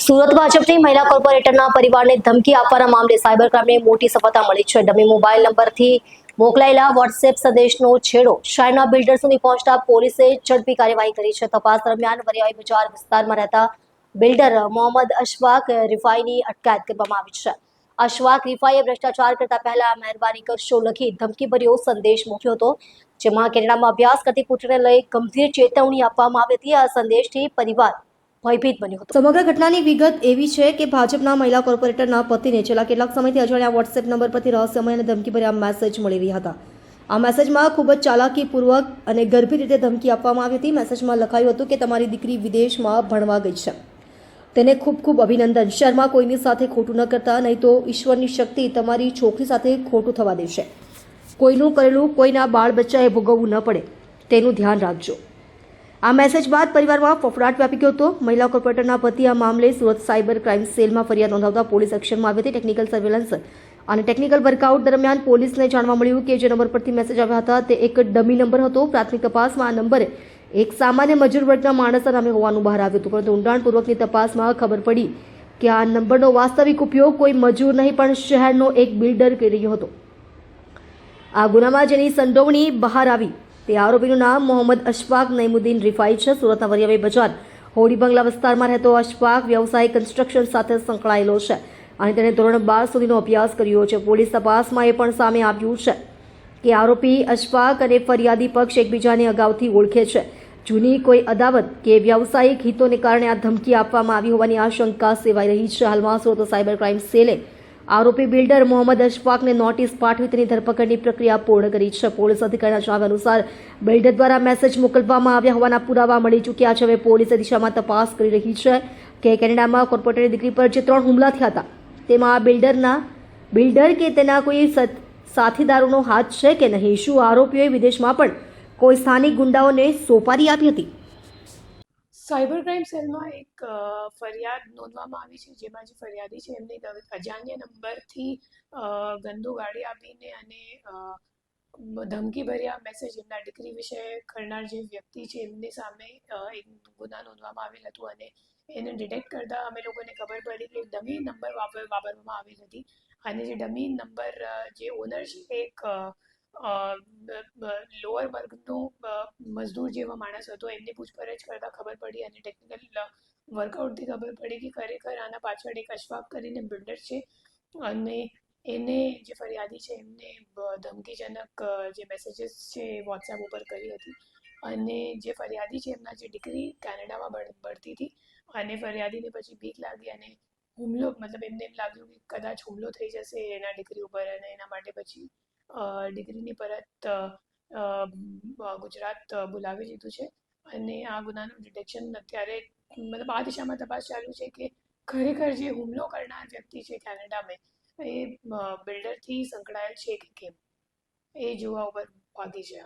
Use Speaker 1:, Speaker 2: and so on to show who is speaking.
Speaker 1: સુરત ભાજપની મહિલા કોર્પોરેટરના પરિવારને ધમકી આપવાના મામલે સાયબર ક્રાઇમને મોટી સફળતા મળી છે. ડમી મોબાઈલ નંબરથી મોકલાયેલા વોટ્સએપ સંદેશનો છેડો શહેરના બિલ્ડર સુધી પહોંચતા પોલીસે ઝડપી કાર્યવાહી કરી છે. તપાસ દરમિયાન વરિયાળી બજાર વિસ્તારમાં રહેતા બિલ્ડર મોહમ્મદ અશફાક રિફાઈની અટકાયત કરવામાં આવી છે. અશફાક રિફાઈએ ભ્રષ્ટાચાર કરતા પહેલા મહેરબાની કરશો લખી ધમકીભર્યો સંદેશ મોકલ્યો હતો, જેમાં કેનેડામાં અભ્યાસ કરતી પુત્રીને લઈ ગંભીર ચેતવણી આપવામાં આવી હતી. આ સંદેશથી પરિવાર ભયભીત બન્યો હતો. સમગ્ર ઘટનાની વિગત એવી છે કે ભાજપના મહિલા કોર્પોરેટરના પતિને છેલ્લા કેટલાક સમયથી અજાણ્યા વોટ્સએપ નંબર પરથી રહસ્યમય અને ધમકીભર્યા મેસેજ મળી રહ્યા હતા. આ મેસેજમાં ખૂબ જ ચાલાકીપૂર્વક અને ગર્ભિત રીતે ધમકી આપવામાં આવી હતી. મેસેજમાં લખાયું હતું કે તમારી દીકરી વિદેશમાં ભણવા ગઈ છે, તેને ખૂબ ખૂબ અભિનંદન. શહેરમાં કોઈની સાથે ખોટું ન કરતા, નહીં તો ઈશ્વરની શક્તિ તમારી છોકરી સાથે ખોટું થવા દેશે. કોઈનું કરેલું કોઈના બાળ બચ્ચાએ ભોગવવું ન પડે તેનું ધ્યાન રાખજો. આ મેસેજ બાદ પરિવારમાં ફફડાટ વ્યાપી ગયો હતો. મહિલા કોર્પોરેટરના પતિ આ મામલે સુરત સાયબર ક્રાઇમ સેલમાં ફરિયાદ નોંધાવતા પોલીસ એક્શનમાં આવી હતી. ટેકનિકલ સર્વેલન્સ અને ટેકનિકલ વર્કઆઉટ દરમિયાન પોલીસને જાણવા મળ્યું કે જે નંબર પરથી મેસેજ આવ્યા હતા તે એક ડમી નંબર હતો. પ્રાથમિક તપાસમાં આ નંબરે એક સામાન્ય મજૂર વર્ગના માણસના નામે હોવાનું બહાર આવ્યું હતું, પરંતુ ઊંડાણપૂર્વકની તપાસમાં ખબર પડી કે આ નંબરનો વાસ્તવિક ઉપયોગ કોઈ મજૂર નહીં પણ શહેરનો એક બિલ્ડર કરી રહ્યો હતો. આ ગુનામાં જેની સંડોવણી બહાર આવી તે આરોપીનું નામ મોહમ્મદ અશફાક નઈમુદ્દીન રિફાઈ છે. સુરતના વરિયાળી બજાર હોડી બંગલા વિસ્તારમાં રહેતો અશફાક વ્યવસાયિક કન્સ્ટ્રક્શન સાથે સંકળાયેલો છે અને તેણે ધોરણ 12 સુધીનો અભ્યાસ કર્યો છે. પોલીસ તપાસમાં એ પણ સામે આવ્યું છે કે આરોપી અશફાક અને ફરિયાદી પક્ષ એકબીજાને અગાઉથી ઓળખે છે. જૂની કોઈ અદાવત કે વ્યવસાયિક હિતોને કારણે આ ધમકી આપવામાં આવી હોવાની આશંકા સેવાઈ રહી છે. હાલમાં સુરત સાયબર ક્રાઇમ સેલે આરોપી બિલ્ડર મોહમ્મદ અશફાકને નોટિસ પાઠવી તેની ધરપકડની પ્રક્રિયા પૂર્ણ કરી છે. પોલીસ અધિકારીના જણાવ્યા અનુસાર બિલ્ડર દ્વારા મેસેજ મોકલવામાં આવ્યા હોવાના પુરાવા મળી ચૂક્યા છે. હવે પોલીસ દિશામાં તપાસ કરી રહી છે કે કેનેડામાં કોર્પોરેટરની દીકરી પર જે 3 હુમલા થયા હતા તેમાં બિલ્ડર કે તેના કોઈ સાથીદારોનો હાથ છે કે નહીં. શું આરોપીઓએ વિદેશમાં પણ કોઈ સ્થાનિક ગુંડાઓને સોપારી આપી હતી?
Speaker 2: સાયબર ક્રાઇમ સેલમાં એક ફરિયાદ નોંધવામાં આવી છે, જેમાં જે ફરિયાદી છે એમની અજાણ્યા નંબરથી ગંદુ ગાડી આપીને અને ધમકીભર્યા મેસેજ એમના દીકરી વિશે કરનાર જે વ્યક્તિ છે એમની સામે એક ગુના નોંધવામાં આવેલ હતું અને એને ડિટેક્ટ કરતા અમે લોકોને ખબર પડી કે ડમી નંબર વાપરવામાં આવેલ હતી અને જે ડમી નંબર જે ઓનર છે એક લોઅર વર્ગનો મજદૂર જેવા માણસ હતો. એમની પૂછપરછ કરતાં ખબર પડી અને ટેકનિકલ વર્કઆઉટથી ખબર પડી કે ખરેખર આના પાછળ એક અશફાક કરીને બિલ્ડર છે અને એને જે ફરિયાદી છે એમને ધમકીજનક જે મેસેજીસ છે એ વોટ્સએપ ઉપર કરી હતી અને જે ફરિયાદી છે એમના જે દીકરી કેનેડામાં ભણતી હતી અને ફરિયાદીને પછી બીક લાગી અને હુમલો મતલબ એમને એમ લાગ્યું કે કદાચ હુમલો થઈ જશે એના દીકરી ઉપર અને એના માટે પછી દીકરીની પરત ગુજરાત બોલાવી લીધું છે અને આ ગુનાનું ડિટેક્શન અત્યારે મતલબ આ દિશામાં તપાસ ચાલુ છે કે ખરેખર જે હુમલો કરનાર વ્યક્તિ છે કેનેડામાં એ બિલ્ડરથી સંકળાયેલ છે કે કેમ, એ જોવા ઉપર બાકી છે.